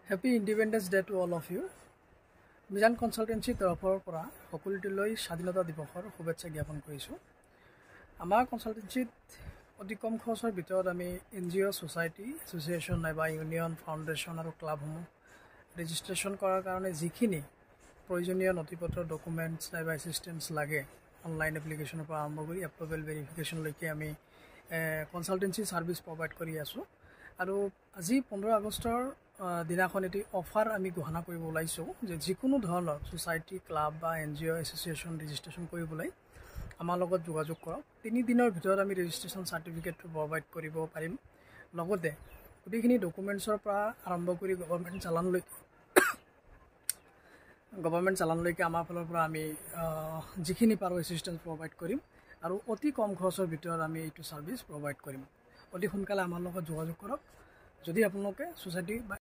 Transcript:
Happy Independence Day to all of you. Vision Consultancy তৰফৰ পৰা সকলোলৈ স্বাধীনতা দিৱসৰ শুভেচ্ছা জ্ঞাপন কৰিছোঁ। আমাৰ কনসালটেন্সিত অতি কম খৰচৰ ভিতৰত আমি NGO সোসাইটি এসোসিয়েশন নাইবা ইউনিয়ন ফাউন্ডেশন আৰু ক্লাবসমূহ ৰেজিষ্ট্ৰেশ্যন কৰাৰ কাৰণে যিখিনি প্ৰয়োজনীয় নথিপত্ৰ ডকুমেণ্টছ নাইবা এছিষ্টেন্স লাগে অনলাইন এপ্লিকেশ্যনৰ পৰা আৰম্ভ কৰি এপ্ৰুভেল ভেৰিফিকেশ্যনলৈকে আমি কনসালটেন্সি সাৰ্ভিস প্ৰভাইড কৰি আছোঁ। আৰু আজি 15 আগষ্টৰ দিনাখন এটি অফাৰ আমি ঘোষণা কৰিব ওলাইছোঁ যে যিকোনো ধৰণৰ সোসাইটি ক্লাব বা NGO এসোসিয়েশন ৰেজিষ্ট্ৰেশ্যন কৰিবলৈ আমাৰ লগত যোগাযোগ কৰক। 3 দিনৰ ভিতৰত আমি ৰেজিষ্ট্ৰেশ্যন সাৰ্টিফিকেটটো প্ৰভাইড কৰিব পাৰিম। লগতে গোটেইখিনি ডকুমেণ্টছৰ পৰা আৰম্ভ কৰি গভৰ্ণমেণ্ট চালানলৈকে আমাৰ ফালৰ পৰা আমি যিখিনি পাৰোঁ এছিষ্টেন্স প্ৰভাইড কৰিম আৰু অতি কম খৰচৰ ভিতৰত আমি এইটো সাৰ্ভিস প্ৰভাইড কৰিম। অতি সোনকালে আমাৰ লগত যোগাযোগ কৰক যদি আপোনালোকে সোসাইটি